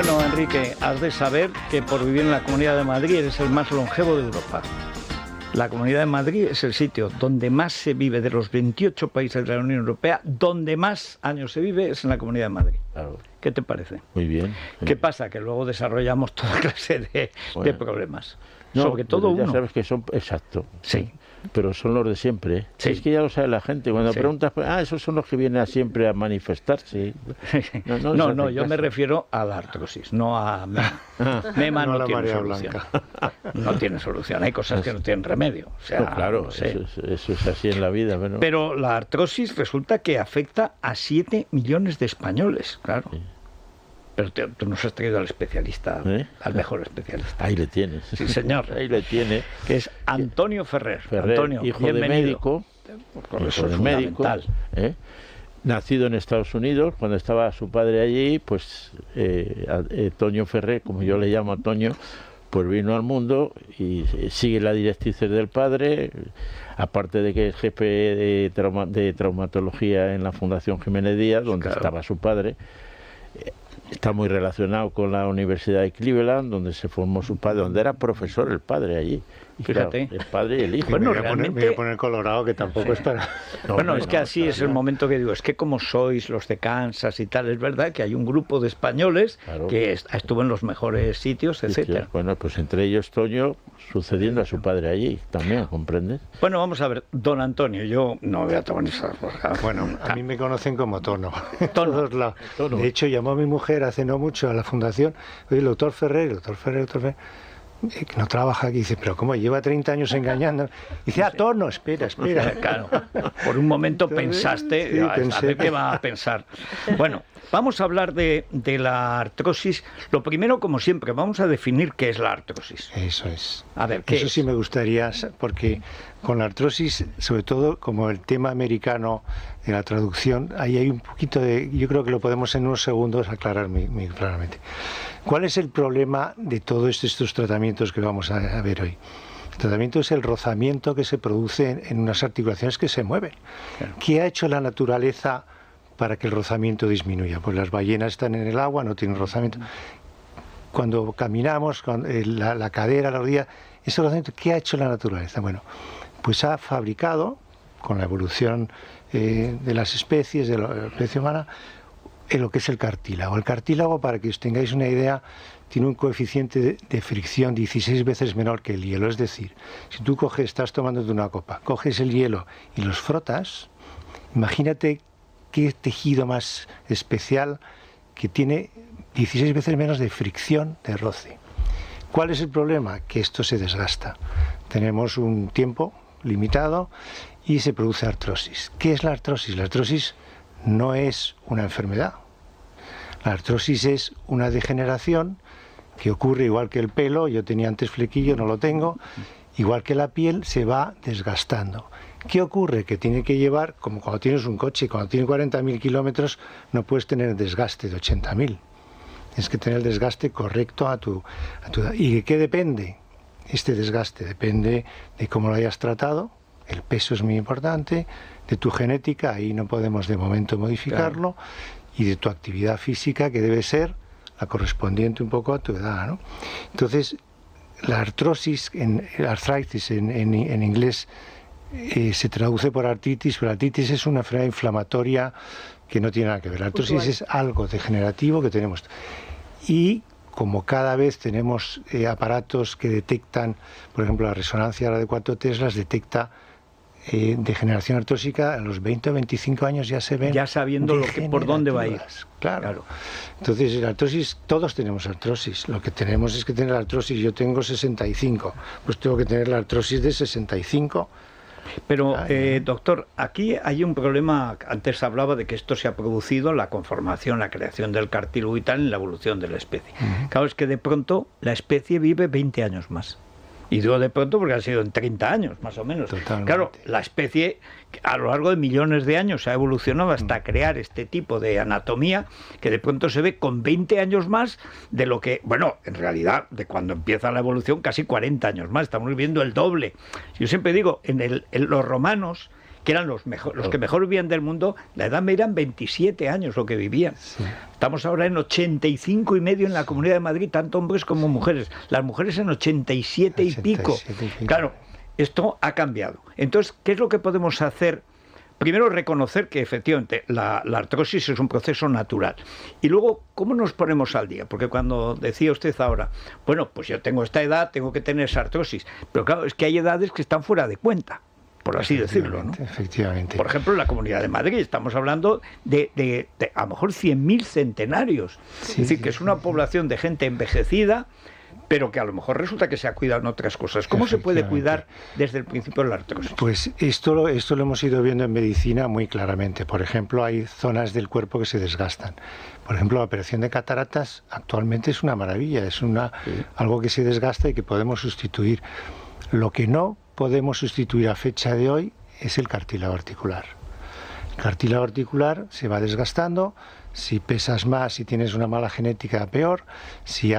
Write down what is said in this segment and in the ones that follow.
Bueno, Enrique, has de saber que por vivir en la Comunidad de Madrid eres el más longevo de Europa. La Comunidad de Madrid es el sitio donde más se vive de los 28 países de la Unión Europea, donde más años se vive es en la Comunidad de Madrid. Claro. ¿Qué te parece? Muy bien. ¿Qué pasa? Que luego desarrollamos toda clase de problemas. No, sobre todo ya uno. sabes que son, exacto. Sí. Pero son los de siempre. Sí. Es que ya lo sabe la gente. Cuando Sí. preguntas, pues, esos son los que vienen siempre a manifestarse. No, yo me refiero a la artrosis, no a Mema. No no la tiene María solución. Blanca. No tiene solución. Hay cosas que no tienen remedio. O sea, No, claro, no sé. eso es así en la vida. Pero la artrosis resulta que afecta a 7 millones de españoles, claro. Sí. Pero tú nos has traído al especialista, ¿Eh? al mejor especialista. Ahí le tienes. Sí, señor. Ahí le tiene. Que es Antonio Ferrer. Antonio, hijo de bienvenido. médico. Eso es fundamental. Nacido en Estados Unidos, cuando estaba su padre allí, pues Toño Ferrer, como yo le llamo a Toño, pues vino al mundo y sigue las directrices del padre, aparte de que es jefe de traumatología en la Fundación Jiménez Díaz, donde estaba su padre. Está muy relacionado con la Universidad de Cleveland, donde se formó su padre, donde era profesor el padre allí. Y Fíjate. claro, el padre y el hijo. Bueno, me voy a poner colorado, que tampoco es para... Bueno, es que así es el momento que digo, es que como sois los de Kansas y tal, es verdad que hay un grupo de españoles que estuvo en los mejores sitios, etcétera. Bueno, pues entre ellos Toño, sucediendo a su padre allí también, ¿comprendes? Bueno, vamos a ver, don Antonio, yo no voy a tomar esas... Bueno, a mí me conocen como Tono. Tono. Todos lados. Tono. De hecho, llamó a mi mujer hace no mucho a la fundación, oye, el doctor Ferrer, que no trabaja aquí, dice, pero ¿cómo? Lleva 30 años engañando. Dice, Tono, espera. Claro, por un momento Entonces, pensaste, sí, a pensé. ver qué va a pensar. Bueno, vamos a hablar de la artrosis. Lo primero, como siempre, vamos a definir qué es la artrosis. Eso es. A ver, ¿qué Eso es? sí me gustaría, porque con la artrosis, sobre todo como el tema americano de la traducción, ahí hay un poquito de... Yo creo que lo podemos en unos segundos aclarar muy claramente. ¿Cuál es el problema de todos estos tratamientos que vamos a ver hoy? El tratamiento es el rozamiento que se produce en unas articulaciones que se mueven. Claro. ¿Qué ha hecho la naturaleza para que el rozamiento disminuya? Pues las ballenas están en el agua, no tienen rozamiento. Cuando caminamos, con la cadera, la rodilla, ese rozamiento, ¿qué ha hecho la naturaleza? Bueno, pues ha fabricado, con la evolución de las especies, de la especie humana, lo que es el cartílago. El cartílago, para que os tengáis una idea, tiene un coeficiente de fricción 16 veces menor que el hielo. Es decir, si tú estás tomándote una copa, coges el hielo y los frotas, imagínate qué tejido más especial que tiene 16 veces menos de fricción, de roce. ¿Cuál es el problema? Que esto se desgasta. Tenemos un tiempo limitado y se produce artrosis. ¿Qué es la artrosis? La artrosis no es una enfermedad. La artrosis es una degeneración que ocurre igual que el pelo. Yo tenía antes flequillo, no lo tengo. Igual que la piel, se va desgastando. ¿Qué ocurre? Que tiene que llevar, como cuando tienes un coche, cuando tienes 40.000 kilómetros, no puedes tener el desgaste de 80.000. Tienes que tener el desgaste correcto a tu edad. ¿Y de qué depende este desgaste? Depende de cómo lo hayas tratado. El peso es muy importante, de tu genética, ahí no podemos de momento modificarlo, y de tu actividad física, que debe ser la correspondiente un poco a tu edad, ¿no? Entonces, la artrosis, arthritis en inglés, se traduce por artritis, pero la artritis es una enfermedad inflamatoria que no tiene nada que ver. La artrosis es algo degenerativo que tenemos. Y como cada vez tenemos aparatos que detectan, por ejemplo, la resonancia de 4 teslas detecta degeneración artrósica, a los 20 o 25 años ya se ven. Ya sabiendo por dónde va a ir. Claro. Entonces, la artrosis, todos tenemos artrosis. Lo que tenemos es que tener la artrosis. Yo tengo 65, pues tengo que tener la artrosis de 65. Pero, doctor, aquí hay un problema. Antes hablaba de que esto se ha producido, la conformación, la creación del cartílago y tal, en la evolución de la especie. Claro, es que de pronto la especie vive 20 años más. Y digo de pronto porque ha sido en 30 años, más o menos. Totalmente. Claro, la especie a lo largo de millones de años ha evolucionado hasta crear este tipo de anatomía que de pronto se ve con 20 años más de lo que, bueno, en realidad, de cuando empieza la evolución, casi 40 años más. Estamos viendo el doble. Yo siempre digo, en los romanos, que eran los que mejor vivían del mundo, la edad media eran 27 años lo que vivían. Sí. Estamos ahora en 85,5 en la Comunidad de Madrid, tanto hombres como mujeres. Las mujeres en 87 y pico. Claro, esto ha cambiado. Entonces, ¿qué es lo que podemos hacer? Primero, reconocer que efectivamente la artrosis es un proceso natural. Y luego, ¿cómo nos ponemos al día? Porque cuando decía usted ahora, bueno, pues yo tengo esta edad, tengo que tener esa artrosis. Pero claro, es que hay edades que están fuera de cuenta, por así decirlo, ¿no? Efectivamente. Por ejemplo, en la Comunidad de Madrid estamos hablando de a lo mejor 100.000 centenarios. Sí, es decir, que es una población de gente envejecida, pero que a lo mejor resulta que se ha cuidado en otras cosas. ¿Cómo se puede cuidar desde el principio de la artrosis? Pues esto lo hemos ido viendo en medicina muy claramente. Por ejemplo, hay zonas del cuerpo que se desgastan. Por ejemplo, la operación de cataratas actualmente es una maravilla, es algo que se desgasta y que podemos sustituir. Lo que no podemos sustituir a fecha de hoy es el cartílago articular. El cartílago articular se va desgastando, si pesas más, si tienes una mala genética, peor, si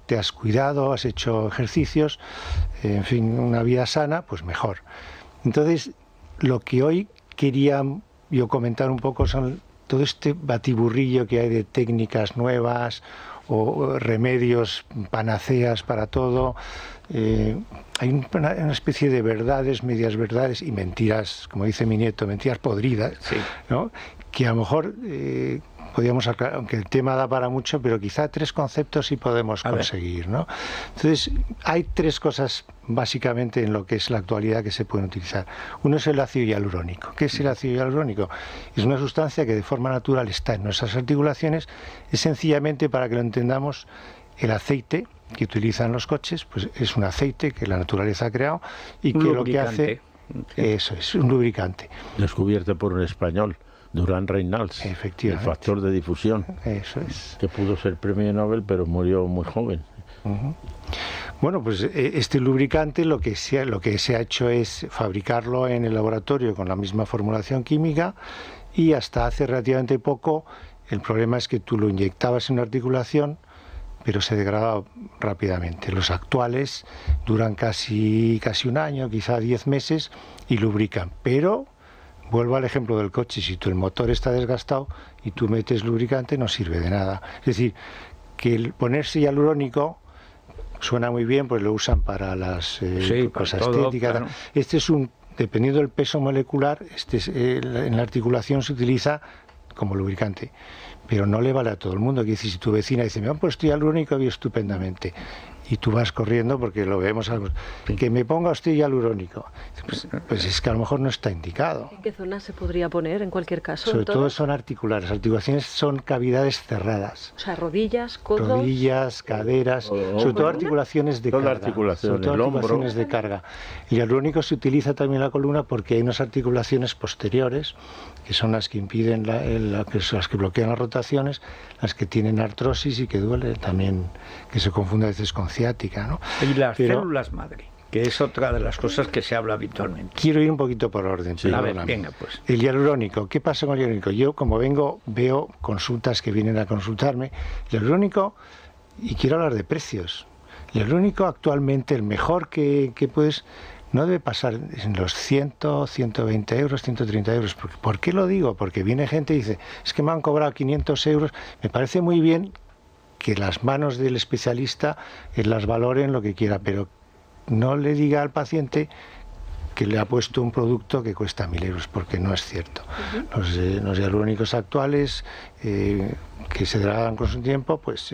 te has cuidado, has hecho ejercicios, en fin, una vida sana, pues mejor. Entonces, lo que hoy quería yo comentar un poco son todo este batiburrillo que hay de técnicas nuevas o remedios, panaceas para todo. Hay una especie de verdades, medias verdades y mentiras, como dice mi nieto, mentiras podridas, sí, ¿no? Que a lo mejor podríamos aclarar, aunque el tema da para mucho, pero quizá 3 conceptos sí podemos conseguir, ¿no? Entonces, hay 3 cosas básicamente en lo que es la actualidad que se pueden utilizar. Uno es el ácido hialurónico. ¿Qué es el ácido hialurónico? Es una sustancia que de forma natural está en nuestras articulaciones. Es sencillamente, para que lo entendamos, el aceite que utilizan los coches, pues es un aceite que la naturaleza ha creado y que lo que hace... Eso es, un lubricante. Descubierto por un español, Durán Reynals, el factor de difusión. Eso es. Que pudo ser premio Nobel, pero murió muy joven. Uh-huh. Bueno, pues este lubricante lo que se ha hecho es fabricarlo en el laboratorio con la misma formulación química, y hasta hace relativamente poco el problema es que tú lo inyectabas en una articulación, pero se degrada rápidamente. Los actuales duran casi un año, quizá 10 meses, y lubrican. Pero, vuelvo al ejemplo del coche, si el motor está desgastado y tú metes lubricante, no sirve de nada. Es decir, que el ponerse hialurónico suena muy bien, pues lo usan para las cosas estéticas. Claro. Este es dependiendo del peso molecular, en la articulación se utiliza como lubricante, pero no le vale a todo el mundo. Que si tu vecina dice, me han puesto hialurónico y estupendamente, y tú vas corriendo porque lo vemos algo, que me ponga usted hialurónico, pues es que a lo mejor no está indicado. ¿En qué zona se podría poner en cualquier caso? Sobre todo son articulares. Articulaciones son cavidades cerradas. O sea, rodillas, codos. Rodillas, caderas, sobre todo articulaciones de carga. Articulaciones de carga. El hialurónico se utiliza también en la columna porque hay unas articulaciones posteriores que son las que impiden, las que bloquean las rotaciones, las que tienen artrosis y que duele también, que se confunde a veces con ciática, ¿no? Y las células madre, que es otra de las cosas que se habla habitualmente. Quiero ir un poquito por orden. Sí, a ver, venga, pues. El hialurónico, ¿qué pasa con el hialurónico? Yo, como veo consultas que vienen a consultarme. El hialurónico, y quiero hablar de precios. El hialurónico actualmente, el mejor que puedes, no debe pasar en los 100, 120 euros, 130 euros. ¿Por qué lo digo? Porque viene gente y dice, es que me han cobrado 500 euros. Me parece muy bien que las manos del especialista las valoren lo que quiera, pero no le diga al paciente que le ha puesto un producto que cuesta 1.000 euros, porque no es cierto. Los hialurónicos actuales, que se degradan con su tiempo, pues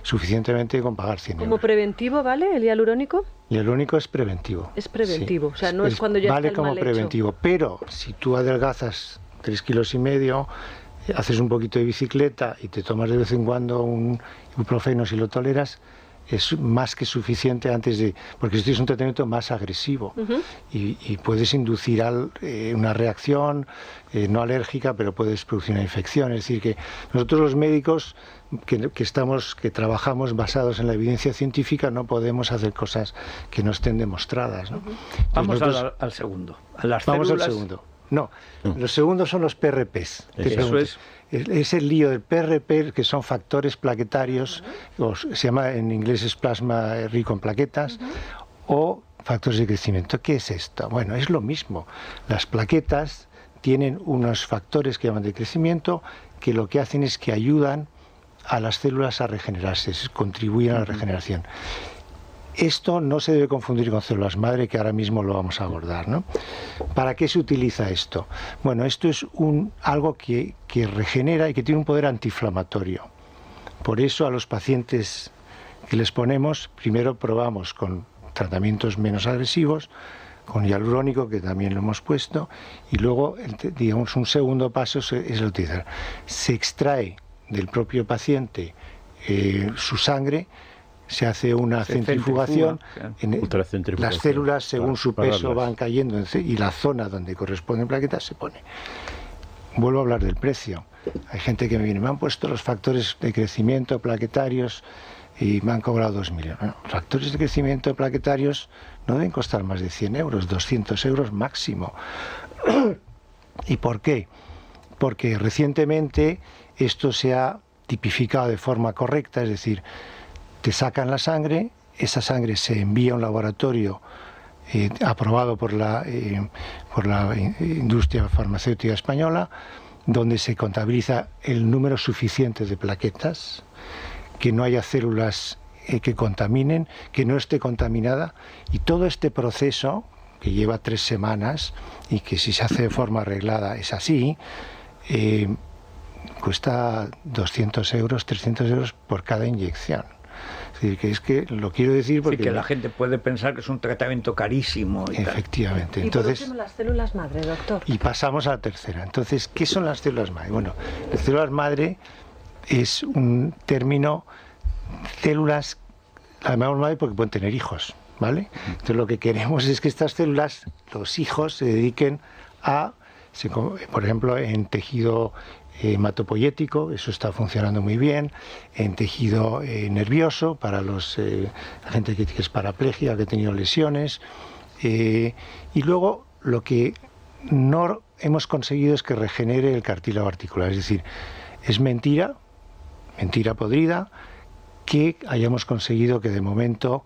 suficientemente con pagar 100 euros. ¿Como preventivo vale el hialurónico? El hialurónico es preventivo. Es preventivo, sí. O sea, no es cuando ya vale está el mal como preventivo, hecho. Pero si tú adelgazas 3,5 kilos, haces un poquito de bicicleta y te tomas de vez en cuando un ibuprofeno si lo toleras, es más que suficiente porque esto es un tratamiento más agresivo. Uh-huh. y puedes inducir una reacción no alérgica, pero puedes producir una infección. Es decir, que nosotros los médicos que trabajamos basados en la evidencia científica no podemos hacer cosas que no estén demostradas, ¿no? Uh-huh. Vamos al segundo. Vamos al segundo. No, los segundos son los PRPs. Eso es el lío del PRP, que son factores plaquetarios, se llama en inglés es plasma rico en plaquetas, o factores de crecimiento. ¿Qué es esto? Bueno, es lo mismo. Las plaquetas tienen unos factores que llaman de crecimiento que lo que hacen es que ayudan a las células a regenerarse, contribuyen a la regeneración. Esto no se debe confundir con células madre, que ahora mismo lo vamos a abordar, ¿no? ¿Para qué se utiliza esto? Bueno, esto es algo que regenera y que tiene un poder antiinflamatorio. Por eso a los pacientes que les ponemos, primero probamos con tratamientos menos agresivos, con hialurónico, que también lo hemos puesto, y luego, digamos, un segundo paso es el utilizar. Se extrae del propio paciente su sangre, se hace una centrifugación, las células según su peso van cayendo y la zona donde corresponden plaquetas se pone. Vuelvo a hablar del precio. Hay gente que me viene, me han puesto los factores de crecimiento plaquetarios y me han cobrado 2 millones. Bueno, factores de crecimiento plaquetarios no deben costar más de 100 euros, 200 euros máximo. ¿Y por qué? Porque recientemente esto se ha tipificado de forma correcta, es decir, te sacan la sangre, esa sangre se envía a un laboratorio aprobado por la industria farmacéutica española, donde se contabiliza el número suficiente de plaquetas, que no haya células que contaminen, que no esté contaminada, y todo este proceso, que lleva 3 semanas y que si se hace de forma arreglada es así, cuesta 200 euros, 300 euros por cada inyección. Es que lo quiero decir porque... Sí, que la gente puede pensar que es un tratamiento carísimo. Efectivamente. Y por último, las células madre, doctor. Y pasamos a la tercera. Entonces, ¿qué son las células madre? Bueno, las células madre es un término, células, las llamamos madre porque pueden tener hijos, ¿vale? Entonces lo que queremos es que estas células, los hijos, se dediquen a, por ejemplo, en tejido hematopoyético, eso está funcionando muy bien, en tejido nervioso, para la gente que es parapléjica, que ha tenido lesiones, y luego lo que no hemos conseguido es que regenere el cartílago articular, es decir, es mentira podrida, que hayamos conseguido que de momento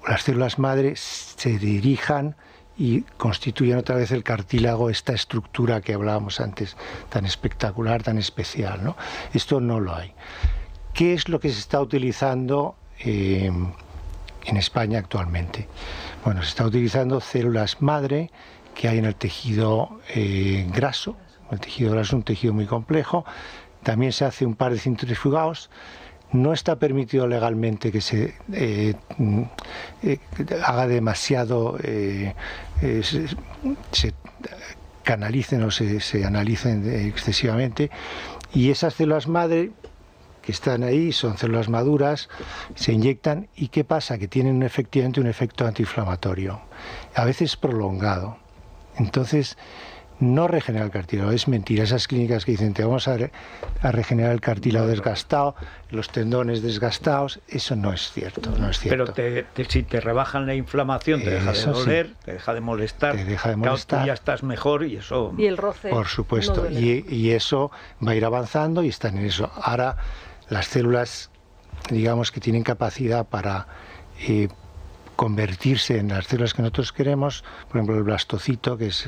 las células madre se dirijan y constituyen otra vez el cartílago, esta estructura que hablábamos antes, tan espectacular, tan especial, ¿no? Esto no lo hay. ¿Qué es lo que se está utilizando en España actualmente? Bueno, se está utilizando células madre que hay en el tejido graso. El tejido graso es un tejido muy complejo. También se hace un par de centrifugados. No está permitido legalmente que se haga demasiado, se canalicen o se analicen excesivamente, y esas células madre que están ahí son células maduras, se inyectan, y ¿qué pasa? Que tienen efectivamente un efecto antiinflamatorio, a veces prolongado. Entonces, no regenera el cartílago, es mentira. Esas clínicas que dicen te vamos a regenerar el cartílago desgastado, los tendones desgastados, eso no es cierto, no es cierto. Pero si te rebajan la inflamación, te deja de doler, sí, te deja de molestar, tú ya estás mejor, y eso... Y el roce. Por supuesto, no y eso va a ir avanzando y están en eso. Ahora, las células, digamos, que tienen capacidad para convertirse en las células que nosotros queremos, por ejemplo el blastocito, que es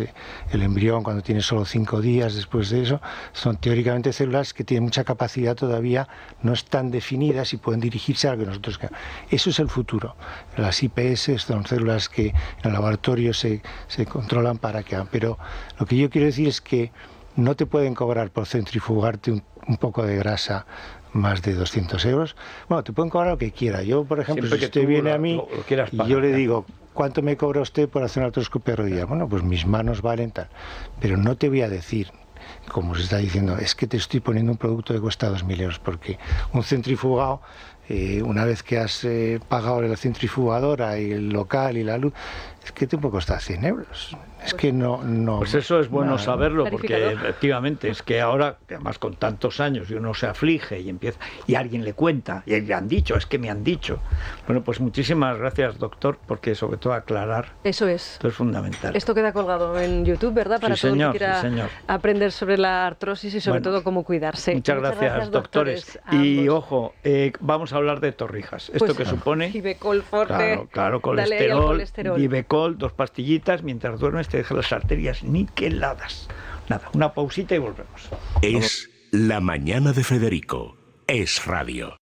el embrión cuando tiene solo 5 días después de eso, son teóricamente células que tienen mucha capacidad todavía, no están definidas y pueden dirigirse a lo que nosotros queremos. Eso es el futuro. Las IPS son células que en el laboratorio se controlan para que hagan, pero lo que yo quiero decir es que no te pueden cobrar por centrifugarte un poco de grasa más de 200 euros. Bueno, te pueden cobrar lo que quiera. Yo, por ejemplo, si usted viene a mí y yo le digo, ¿cuánto me cobra usted por hacer una artroscopia de rodilla? Bueno, pues mis manos valen tal. Pero no te voy a decir, como se está diciendo, es que te estoy poniendo un producto que cuesta 2.000 euros, porque un centrifugado, una vez que has pagado la centrifugadora y el local y la luz, es que te puede costar 100 euros. Es que no... Pues eso es bueno no, saberlo, porque Clarificador. efectivamente es que ahora, además con tantos años, y uno se aflige y empieza, y alguien le cuenta, y le han dicho, es que me han dicho. Bueno, pues muchísimas gracias, doctor, porque sobre todo aclarar, Eso es. esto es fundamental. Esto queda colgado en YouTube, ¿verdad? Para Sí, todo señor, el que quiera sí, señor. aprender sobre la artrosis y sobre Bueno, todo cómo cuidarse. Muchas gracias, doctores. a Y ambos. ojo, vamos a hablar de torrijas. ¿Esto Pues, que supone? Gibecol forte. Claro, Dale ahí al colesterol, Gibecol, 2 pastillitas, mientras duermes te deja las arterias niqueladas. Nada, una pausita y volvemos. Es La Mañana de Federico. Es Radio.